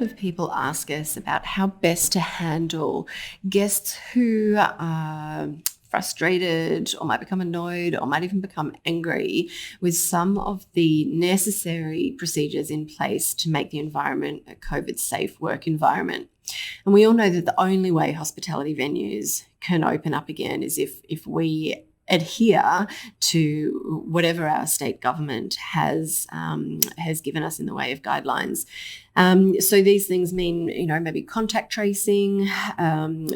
lot of people ask us about how best to handle guests who are frustrated or might become annoyed or might even become angry with some of the necessary procedures in place to make the environment a COVID-safe work environment. And we all know that the only way hospitality venues can open up again is if we adhere to whatever our state government has given us in the way of guidelines. So these things mean, maybe contact tracing,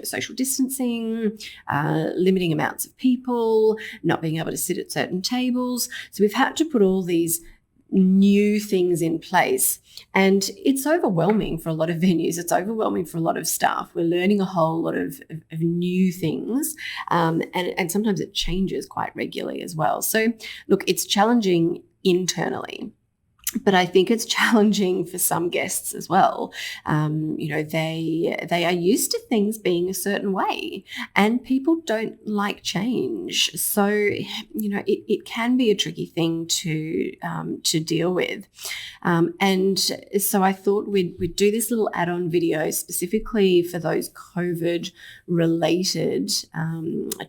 social distancing, limiting amounts of people, not being able to sit at certain tables. So we've had to put all these new things in place, and it's overwhelming for a lot of venues. It's overwhelming for a lot of staff. We're learning a whole lot of new things, and sometimes it changes quite regularly as well. So look, it's challenging internally, but I think it's challenging for some guests as well. They are used to things being a certain way, and people don't like change. So, it can be a tricky thing to deal with. And so I thought we'd do this little add-on video specifically for those COVID-related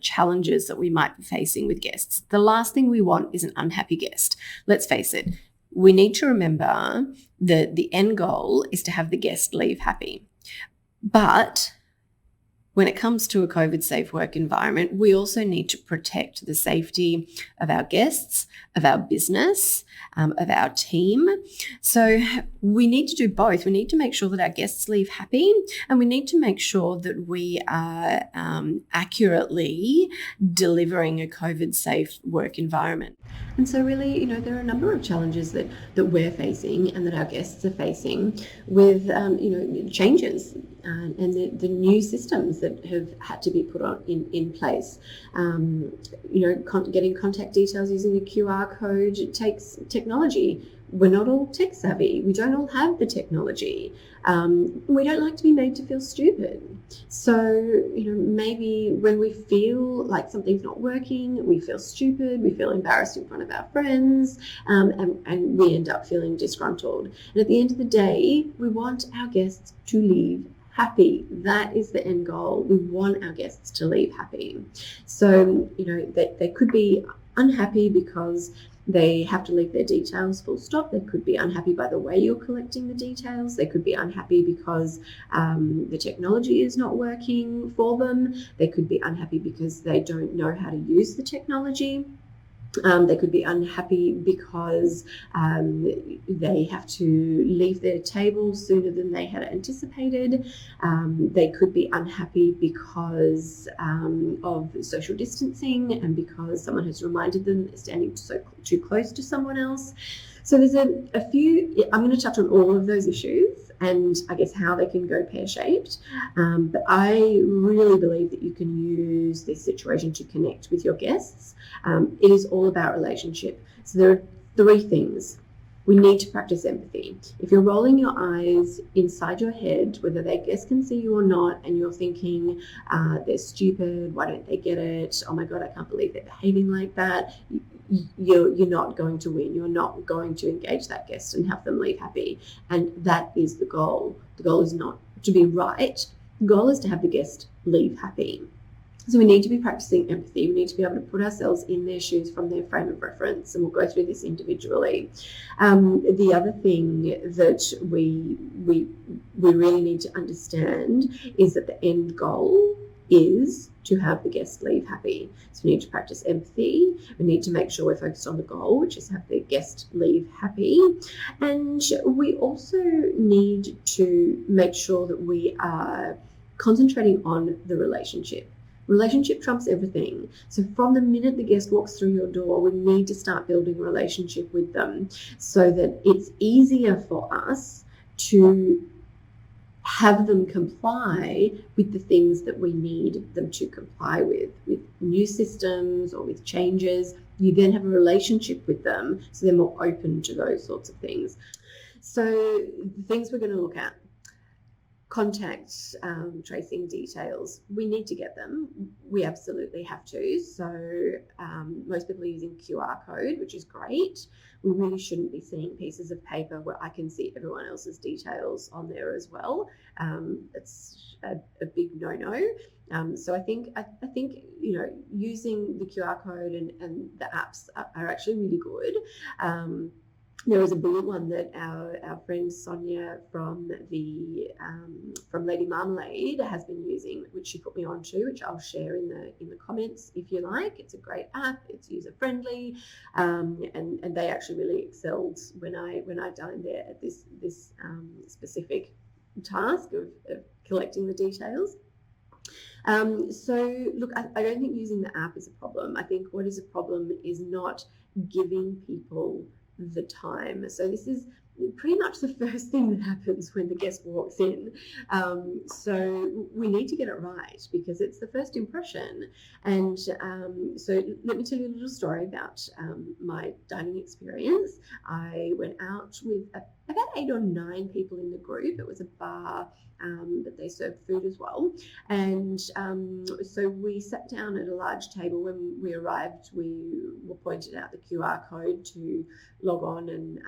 challenges that we might be facing with guests. The last thing we want is an unhappy guest. Let's face it. We need to remember that the end goal is to have the guest leave happy. But when it comes to a COVID-safe work environment, we also need to protect the safety of our guests, of our business, of our team. So we need to do both. We need to make sure that our guests leave happy, and we need to make sure that we are accurately delivering a COVID-safe work environment. And so really, there are a number of challenges that we're facing and that our guests are facing with, changes and the new systems that have had to be put on in place. Getting contact details using a QR code, it takes technology. We're not all tech savvy. We don't all have the technology. We don't like to be made to feel stupid. So, maybe when we feel like something's not working, we feel stupid, we feel embarrassed in front of our friends, and we end up feeling disgruntled. And at the end of the day, we want our guests to leave happy. That is the end goal. We want our guests to leave happy. So, they could be unhappy because they have to leave their details full stop. They could be unhappy by the way you're collecting the details. They could be unhappy because the technology is not working for them. They could be unhappy because they don't know how to use the technology. They could be unhappy because they have to leave their table sooner than they had anticipated. They could be unhappy because of social distancing and because someone has reminded them that they're standing too close to someone else. So there's a few, I'm going to touch on all of those issues and I guess how they can go pear-shaped. But I really believe that you can use this situation to connect with your guests. It is all about relationship. So there are three things. We need to practice empathy. If you're rolling your eyes inside your head, whether their guests can see you or not, and you're thinking, they're stupid, why don't they get it? Oh my God, I can't believe they're behaving like that. You're not going to win. You're not going to engage that guest and have them leave happy. And that is the goal. The goal is not to be right. The goal is to have the guest leave happy. So we need to be practicing empathy. We need to be able to put ourselves in their shoes from their frame of reference, and we'll go through this individually. The other thing that we really need to understand is that the end goal is to have the guest leave happy. So we need to practice empathy. We need to make sure we're focused on the goal, which is have the guest leave happy. And we also need to make sure that we are concentrating on the relationship. Relationship trumps everything. So from the minute the guest walks through your door, we need to start building a relationship with them so that it's easier for us to have them comply with the things that we need them to comply with new systems or with changes. You then have a relationship with them, so they're more open to those sorts of things. So the things we're going to look at. contact tracing details. We need to get them. We absolutely have to. So most people are using QR code, which is great. We really shouldn't be seeing pieces of paper where I can see everyone else's details on there as well. It's a big no-no. So I think using the QR code and the apps are actually really good. There was a brilliant one that our friend Sonia from Lady Marmalade has been using, which she put me onto, which I'll share in the comments if you like. It's a great app. It's user friendly, and they actually really excelled when I dined there at this specific task of collecting the details. So look, I don't think using the app is a problem. I think what is a problem is not giving people the time. So this is pretty much the first thing that happens when the guest walks in. So we need to get it right because it's the first impression. And so let me tell you a little story about my dining experience. I went out with about 8 or 9 people in the group. It was a bar, but they served food as well. And so we sat down at a large table. When we arrived, we were pointed out the QR code to log on and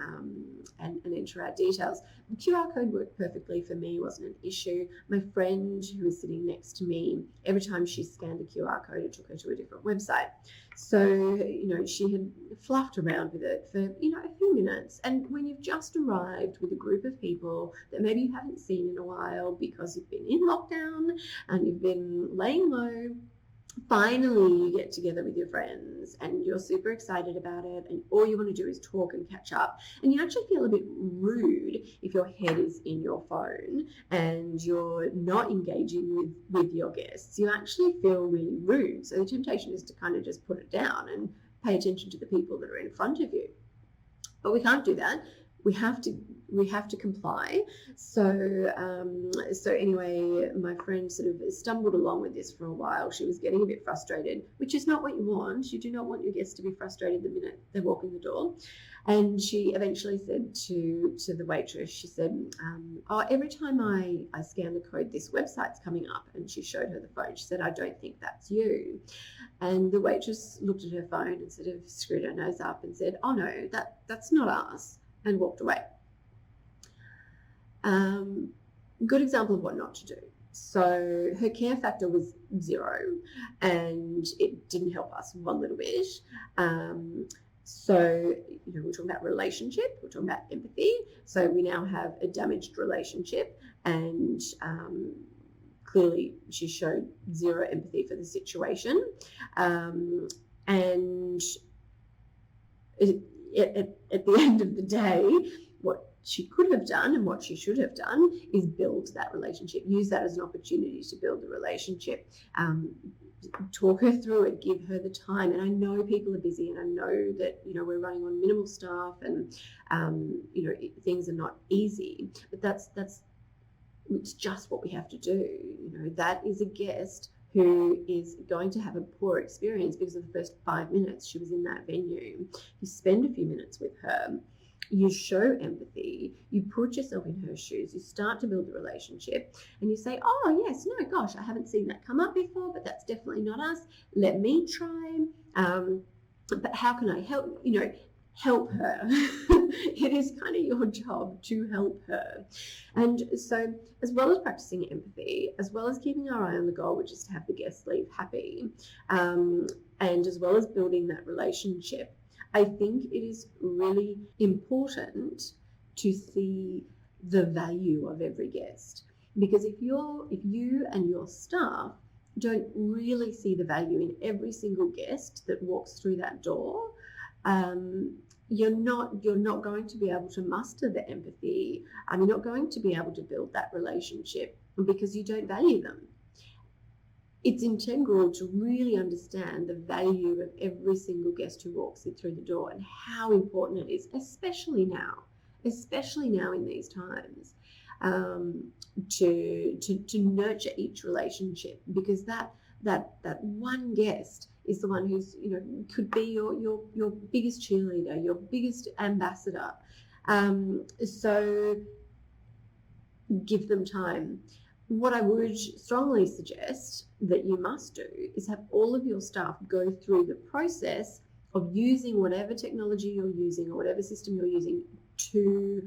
enter our details. The QR code worked perfectly for me, wasn't an issue. My friend who was sitting next to me, every time she scanned the QR code, it took her to a different website. So, she had fluffed around with it for, a few minutes. And when you've just arrived with a group of people that maybe you haven't seen in a while because you've been in lockdown and you've been laying low, finally you get together with your friends and you're super excited about it, and all you want to do is talk and catch up, and you actually feel a bit rude if your head is in your phone and you're not engaging with your guests. You actually feel really rude. So the temptation is to kind of just put it down and pay attention to the people that are in front of you. But we can't do that. We have to comply. So anyway, my friend sort of stumbled along with this for a while. She was getting a bit frustrated, which is not what you want. You do not want your guests to be frustrated the minute they walk in the door. And she eventually said to the waitress, she said, every time I scan the code, this website's coming up. And she showed her the phone. She said, I don't think that's you. And the waitress looked at her phone and sort of screwed her nose up and said, oh no, that's not us, and walked away. Good example of what not to do. So her care factor was 0, and it didn't help us one little bit. So, we're talking about relationship, we're talking about empathy. So we now have a damaged relationship, and clearly she showed 0 empathy for the situation. And at the end of the day, what she could have done and what she should have done is build that relationship, use that as an opportunity to build the relationship, talk her through it, give her the time. And I know people are busy, and I know that, we're running on minimal staff, and, things are not easy, but it's just what we have to do. That is a guest who is going to have a poor experience because of the first 5 minutes she was in that venue. You spend a few minutes with her, you show empathy, you put yourself in her shoes, you start to build a relationship, and you say, oh yes, no, gosh, I haven't seen that come up before, but that's definitely not us. Let me try. But how can I help? Help her. It is kind of your job to help her. And so, as well as practicing empathy, as well as keeping our eye on the goal, which is to have the guests leave happy, and as well as building that relationship, I think it is really important to see the value of every guest. Because if you and your staff don't really see the value in every single guest that walks through that door, you're not going to be able to muster the empathy. You're not going to be able to build that relationship because you don't value them. It's integral to really understand the value of every single guest who walks in through the door and how important it is, especially now in these times, to nurture each relationship, because that one guest is the one who's could be your biggest cheerleader, your biggest ambassador. So give them time. What I would strongly suggest that you must do is have all of your staff go through the process of using whatever technology you're using or whatever system you're using to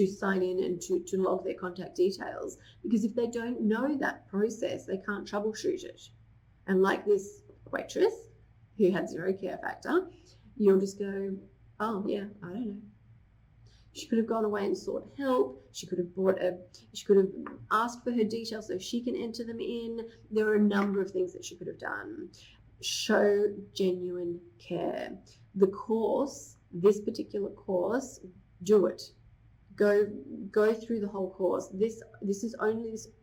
sign in and to log their contact details. Because if they don't know that process, they can't troubleshoot it. And like this waitress who had zero care factor, you'll just go, oh yeah, I don't know. She could have gone away and sought help. She could have asked for her details so she can enter them in. There are a number of things that she could have done. Show genuine care. The course, this particular course, do it. Go through the whole course. This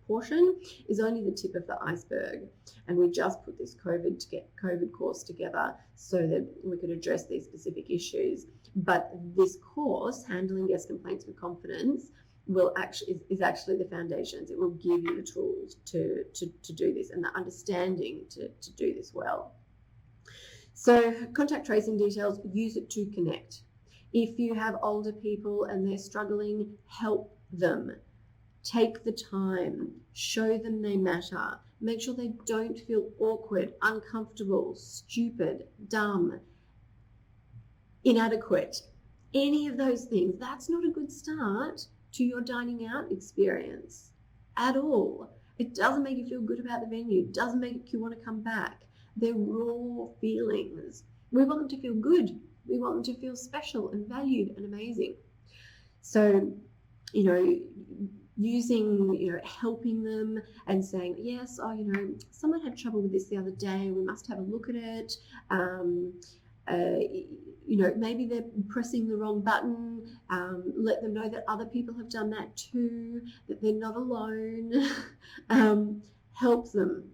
portion is only the tip of the iceberg, and we just put this COVID course together so that we could address these specific issues. But this course, Handling Guest Complaints with Confidence, is actually the foundations. It will give you the tools to do this and the understanding to do this well. So contact tracing details, use it to connect. If you have older people and they're struggling, help them. Take the time, show them they matter. Make sure they don't feel awkward, uncomfortable, stupid, dumb, inadequate. Any of those things, that's not a good start to your dining out experience at all. It doesn't make you feel good about the venue. It doesn't make you want to come back. They're raw feelings. We want them to feel good. We want them to feel special and valued and amazing. So, using, helping them and saying, yes, someone had trouble with this the other day. We must have a look at it. Maybe they're pressing the wrong button. Let them know that other people have done that too, that they're not alone. Help them.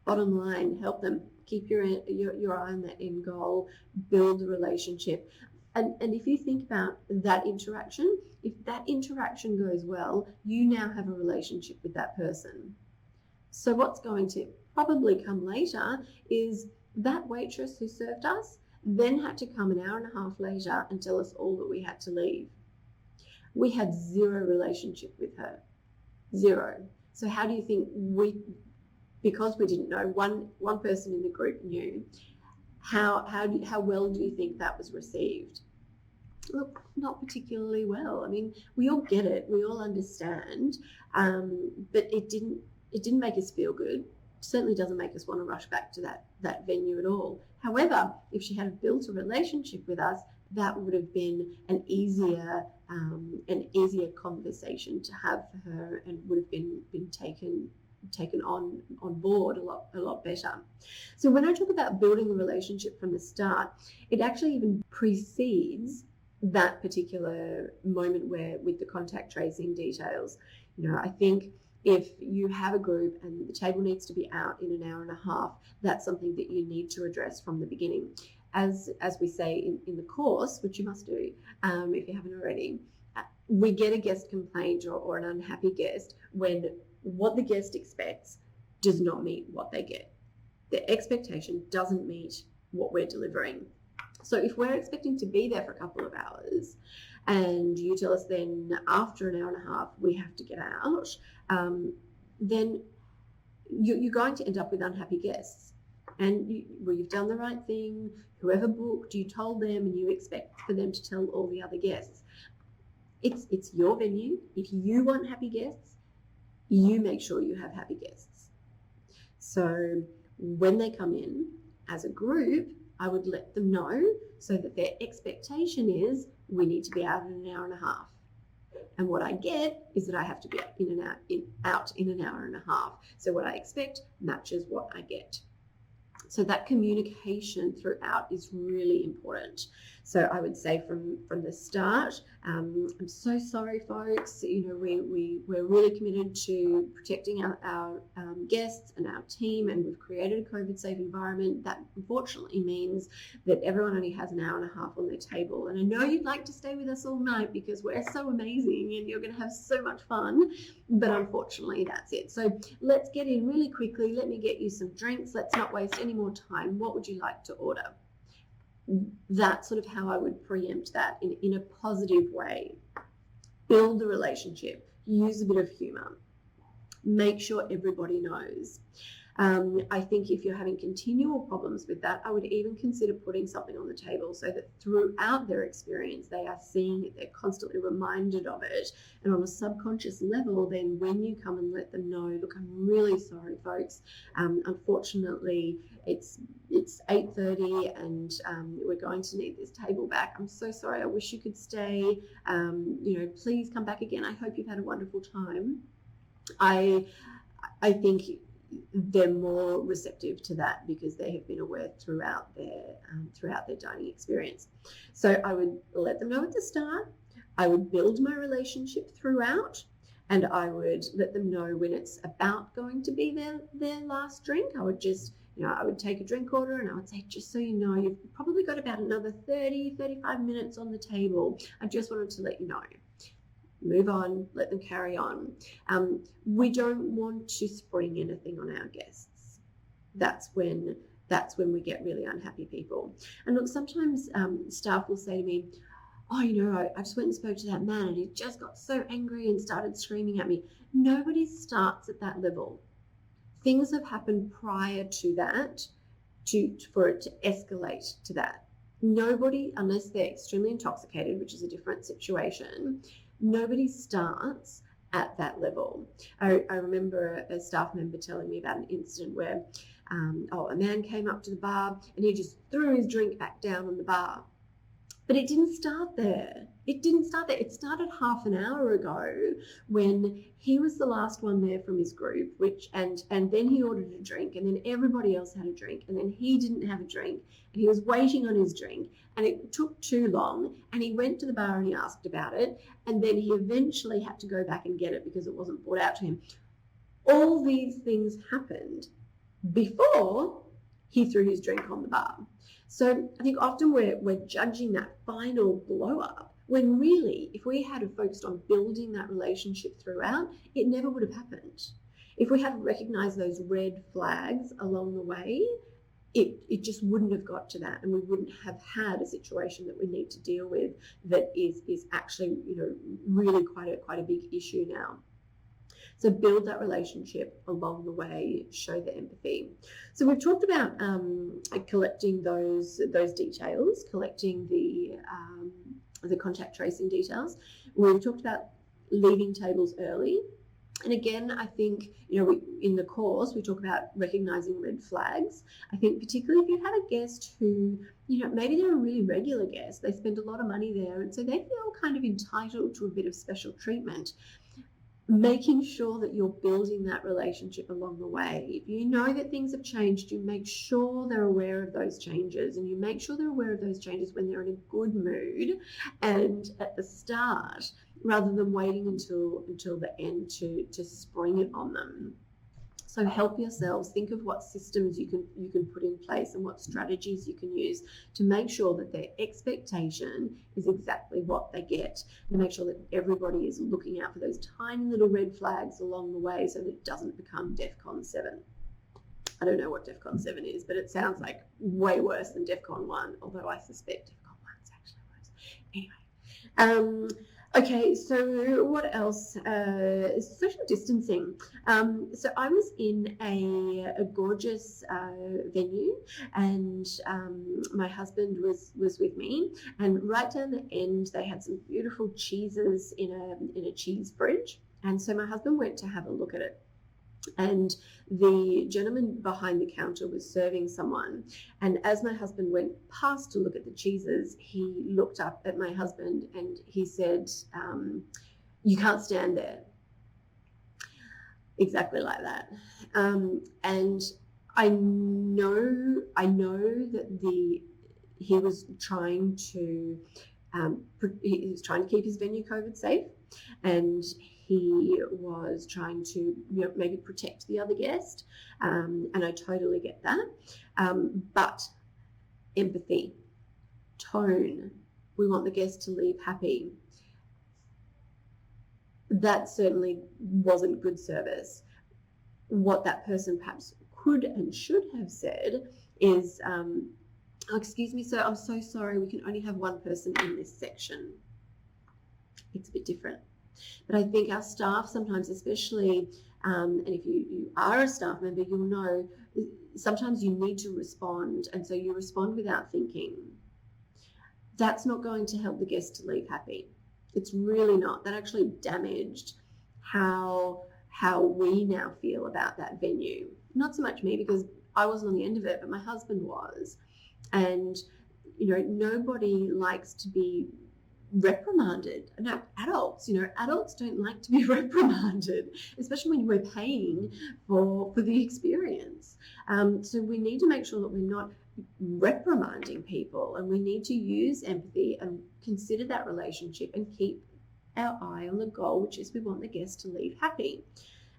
Bottom line, help them. Keep your eye on that end goal. Build a relationship. And if you think about that interaction, if that interaction goes well, you now have a relationship with that person. So what's going to probably come later is that waitress who served us then had to come an hour and a half later and tell us all that we had to leave. We had zero relationship with her. Zero. So how do you think because we didn't know, one person in the group knew, how well do you think that was received? Look, not particularly well. I mean, we all get it, we all understand, but it didn't make us feel good. It certainly doesn't make us want to rush back to that venue at all. However, if she had built a relationship with us, that would have been an easier conversation to have for her, and would have been taken on board a lot better. So when I talk about building a relationship from the start, it actually even precedes that particular moment where with the contact tracing details. I think if you have a group and the table needs to be out in an hour and a half, that's something that you need to address from the beginning. As we say in the course, which you must do if you haven't already, we get a guest complaint or an unhappy guest when what the guest expects does not meet what they get. Their expectation doesn't meet what we're delivering. So if we're expecting to be there for a couple of hours and you tell us then after an hour and a half we have to get out, then you're going to end up with unhappy guests. And you've done the right thing. Whoever booked, you told them, and you expect for them to tell all the other guests. It's your venue. If you want happy guests, you make sure you have happy guests. So when they come in as a group, I would let them know so that their expectation is we need to be out in an hour and a half. And what I get is that I have to be out in an hour and a half. So what I expect matches what I get. So that communication throughout is really important. So I would say from the start, I'm so sorry, folks. We're really committed to protecting our guests and our team, and we've created a COVID-safe environment. That unfortunately means that everyone only has an hour and a half on their table. And I know you'd like to stay with us all night because we're so amazing and you're going to have so much fun, but unfortunately that's it. So let's get in really quickly. Let me get you some drinks. Let's not waste any more time. What would you like to order? That's sort of how I would preempt that in a positive way. Build the relationship. use a bit of humour. Make sure everybody knows. I think if you're having continual problems with that, I would even consider putting something on the table so that throughout their experience, they are seeing it, they're constantly reminded of it. And on a subconscious level, then when you come and let them know, look, I'm really sorry, folks. Unfortunately, it's 8:30 and we're going to need this table back. I'm so sorry. I wish you could stay. Please come back again. I hope you've had a wonderful time. I think they're more receptive to that because they have been aware throughout their dining experience. So I would let them know at the start. I would build my relationship throughout, and I would let them know when it's about going to be their last drink. I would just, I would take a drink order and I would say, just so you know, you've probably got about another 35 minutes on the table. I just wanted to let you know. Move on, let them carry on. We don't want to spring anything on our guests. That's when we get really unhappy people. And look, sometimes staff will say to me, oh, I just went and spoke to that man and he just got so angry and started screaming at me. Nobody starts at that level. Things have happened prior to that for it to escalate to that. Nobody, unless they're extremely intoxicated, which is a different situation, nobody starts at that level. I remember a staff member telling me about an incident where a man came up to the bar and he just threw his drink back down on the bar. But it didn't start there. It started half an hour ago when he was the last one there from his group, and then he ordered a drink, and then everybody else had a drink, and then he didn't have a drink, and he was waiting on his drink, and it took too long, and he went to the bar and he asked about it, and then he eventually had to go back and get it because it wasn't brought out to him. All these things happened before he threw his drink on the bar. So I think often we're judging that final blow up when really, if we had focused on building that relationship throughout, it never would have happened. If we had recognized those red flags along the way, it just wouldn't have got to that, and we wouldn't have had a situation that we need to deal with that is actually really quite a big issue now. So build that relationship along the way, show the empathy. So we've talked about collecting those details, collecting the contact tracing details. We've talked about leaving tables early. And again, I think, in the course, we talk about recognizing red flags. I think particularly if you have a guest who, maybe they're a really regular guest, they spend a lot of money there, and so they feel kind of entitled to a bit of special treatment. Making sure that you're building that relationship along the way. If you know that things have changed, you make sure they're aware of those changes, and you make sure they're aware of those changes when they're in a good mood and at the start, rather than waiting until the end to spring it on them. So help yourselves, think of what systems you can put in place and what strategies you can use to make sure that their expectation is exactly what they get, and make sure that everybody is looking out for those tiny little red flags along the way so that it doesn't become DEFCON 7. I don't know what DEFCON 7 is, but it sounds like way worse than DEFCON 1, although I suspect DEFCON 1 is actually worse. Anyway. Okay, so what else? Social distancing. So I was in a gorgeous venue, and my husband was with me. And right down the end, they had some beautiful cheeses in a cheese fridge. And so my husband went to have a look at it. And the gentleman behind the counter was serving someone, and as my husband went past to look at the cheeses, he looked up at my husband and he said, you can't stand there. Exactly like that. And I know that he was trying to keep his venue COVID safe, and he was trying to maybe protect the other guest, and I totally get that. But empathy, tone, we want the guest to leave happy. That certainly wasn't good service. What that person perhaps could and should have said is, oh, excuse me, sir, I'm so sorry, we can only have one person in this section. It's a bit different. But I think our staff sometimes, especially, and if you are a staff member, you'll know sometimes you need to respond, and so you respond without thinking. That's not going to help the guest to leave happy. It's really not. That actually damaged how we now feel about that venue. Not so much me, because I wasn't on the end of it, but my husband was. And, nobody likes to be reprimanded. No, adults don't like to be reprimanded, especially when we're paying for the experience. So we need to make sure that we're not reprimanding people, and we need to use empathy and consider that relationship and keep our eye on the goal, which is we want the guest to leave happy.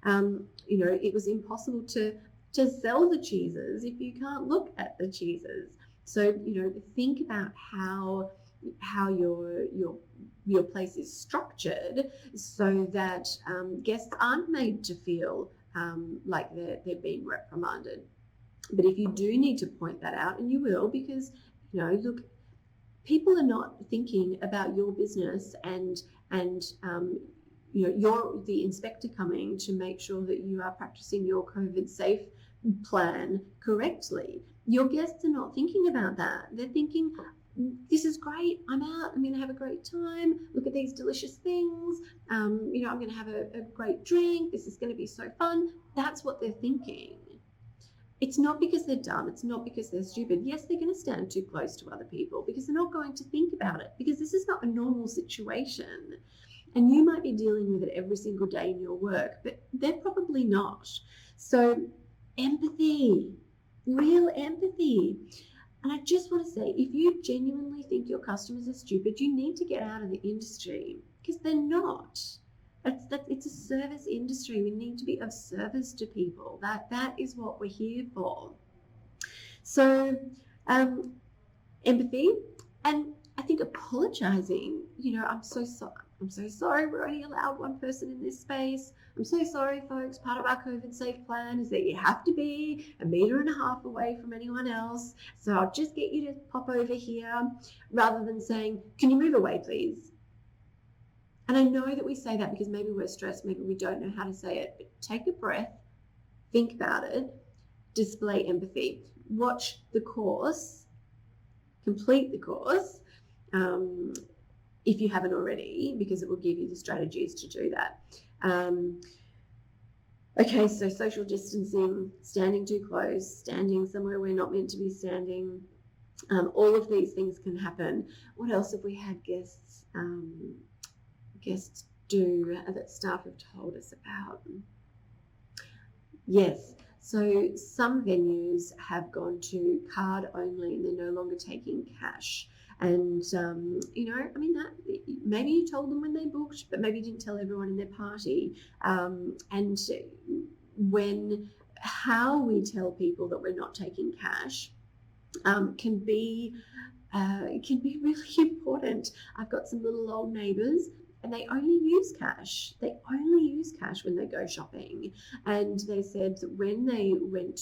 It was impossible to sell the cheeses if you can't look at the cheeses. So, think about how your place is structured so that guests aren't made to feel like they're being reprimanded. But if you do need to point that out, and you will, because look, people are not thinking about your business and you're the inspector coming to make sure that you are practicing your COVID safe plan correctly. Your guests are not thinking about that. They're thinking, this is great. I'm out. I'm going to have a great time. Look at these delicious things. I'm going to have a great drink. This is going to be so fun. That's what they're thinking. It's not because they're dumb. It's not because they're stupid. Yes, they're going to stand too close to other people because they're not going to think about it, because this is not a normal situation. And you might be dealing with it every single day in your work, but they're probably not. So empathy, real empathy. And I just want to say, if you genuinely think your customers are stupid, you need to get out of the industry, because they're not. It's a service industry. We need to be of service to people. That is what we're here for. So empathy, and I think apologizing. I'm so sorry. I'm so sorry we're only allowed one person in this space. I'm so sorry, folks. Part of our COVID safe plan is that you have to be 1.5 meters away from anyone else. So I'll just get you to pop over here, rather than saying, can you move away, please? And I know that we say that because maybe we're stressed, maybe we don't know how to say it, but take a breath, think about it, display empathy. Watch the course, complete the course, if you haven't already, because it will give you the strategies to do that. Okay, so social distancing, standing too close, standing somewhere we're not meant to be standing, all of these things can happen. What else have we had guests do that staff have told us about? Yes, so some venues have gone to card only, and they're no longer taking cash. And that maybe you told them when they booked, but maybe you didn't tell everyone in their party. And how we tell people that we're not taking cash can be really important. I've got some little old neighbours, and they only use cash. They only use cash when they go shopping. And they said that when they went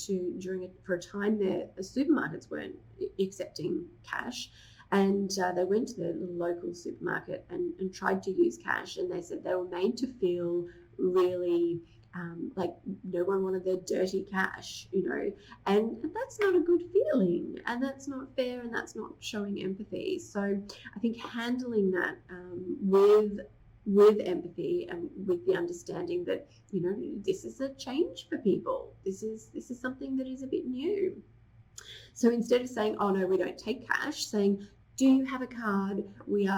for a time there, the supermarkets weren't accepting cash. And they went to the local supermarket and tried to use cash. And they said they were made to feel really like no one wanted their dirty cash, and that's not a good feeling, and that's not fair, and that's not showing empathy. So I think handling that with empathy and with the understanding that this is a change for people. This is something that is a bit new. So instead of saying, oh no, we don't take cash, saying, do you have a card? We've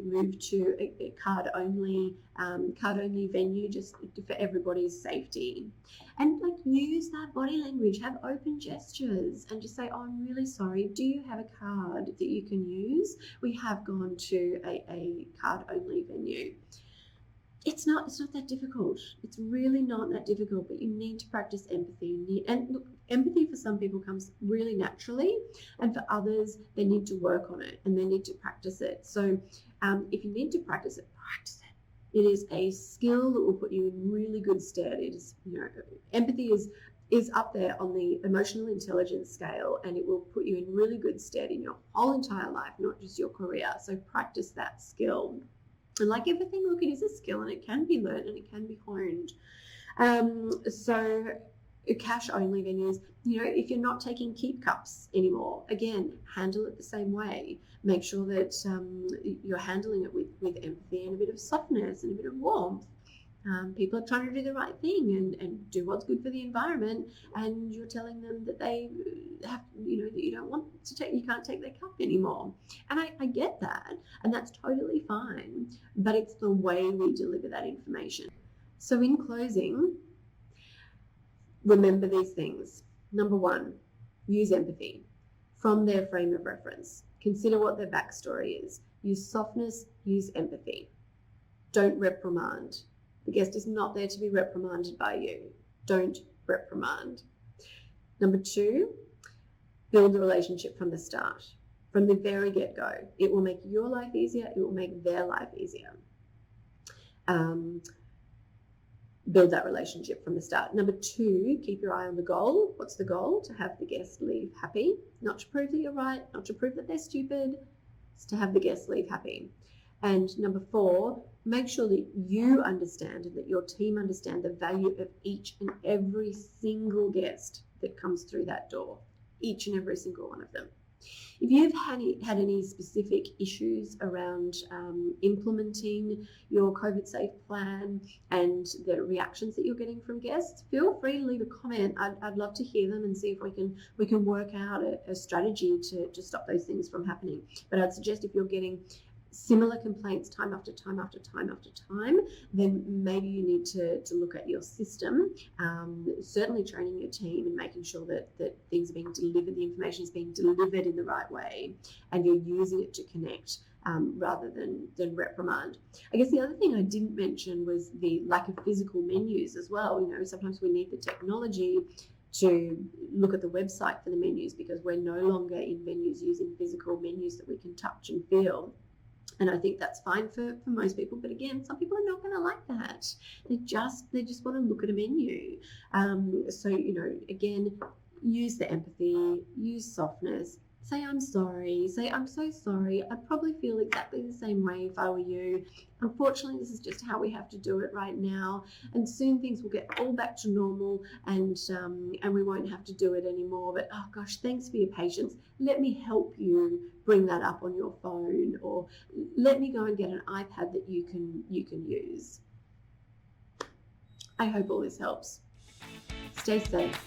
moved to a card only venue, just for everybody's safety. And use that body language, have open gestures, and just say, oh, I'm really sorry. Do you have a card that you can use? We have gone to a card only venue. It's not that difficult. It's really not that difficult, but you need to practice empathy. And look, empathy for some people comes really naturally, and for others, they need to work on it and they need to practice it. So if you need to practice it, practice it. It is a skill that will put you in really good stead. It is, empathy is up there on the emotional intelligence scale, and it will put you in really good stead in your whole entire life, not just your career. So practice that skill. And like everything, look, it is a skill and it can be learned and it can be honed. So cash only venues, if you're not taking keep cups anymore, again, handle it the same way. Make sure that you're handling it with empathy and a bit of softness and a bit of warmth. People are trying to do the right thing and do what's good for the environment, and you're telling them that they have, that you don't want to take, you can't take their cup anymore. And I get that, and that's totally fine, but it's the way we deliver that information. So in closing, remember these things. Number one, use empathy from their frame of reference. Consider what their backstory is. Use softness, use empathy. Don't reprimand. The guest is not there to be reprimanded by you. Don't reprimand. Number two, build a relationship from the start, from the very get-go. It will make your life easier. It will make their life easier. Build that relationship from the start. Number two, keep your eye on the goal. What's the goal? To have the guest leave happy. Not to prove that you're right, not to prove that they're stupid. It's to have the guest leave happy. And number four, make sure that you understand and that your team understand the value of each and every single guest that comes through that door. Each and every single one of them. If you've had any specific issues around implementing your COVID safe plan and the reactions that you're getting from guests, feel free to leave a comment. I'd love to hear them and see if we can work out a strategy to stop those things from happening. But I'd suggest if you're getting similar complaints time after time after time after time, then maybe you need to look at your system, certainly training your team and making sure that things are being delivered, the information is being delivered in the right way, and you're using it to connect rather than reprimand. I guess the other thing I didn't mention was the lack of physical menus as well. Sometimes we need the technology to look at the website for the menus because we're no longer in venues using physical menus that we can touch and feel. And I think that's fine for most people. But again, some people are not going to like that. They just want to look at a menu. So, again, use the empathy, use softness. Say, I'm sorry. Say, I'm so sorry. I'd probably feel exactly the same way if I were you. Unfortunately, this is just how we have to do it right now. And soon things will get all back to normal and we won't have to do it anymore. But, oh gosh, thanks for your patience. Let me help you bring that up on your phone, or let me go and get an iPad that you can use. I hope all this helps. Stay safe.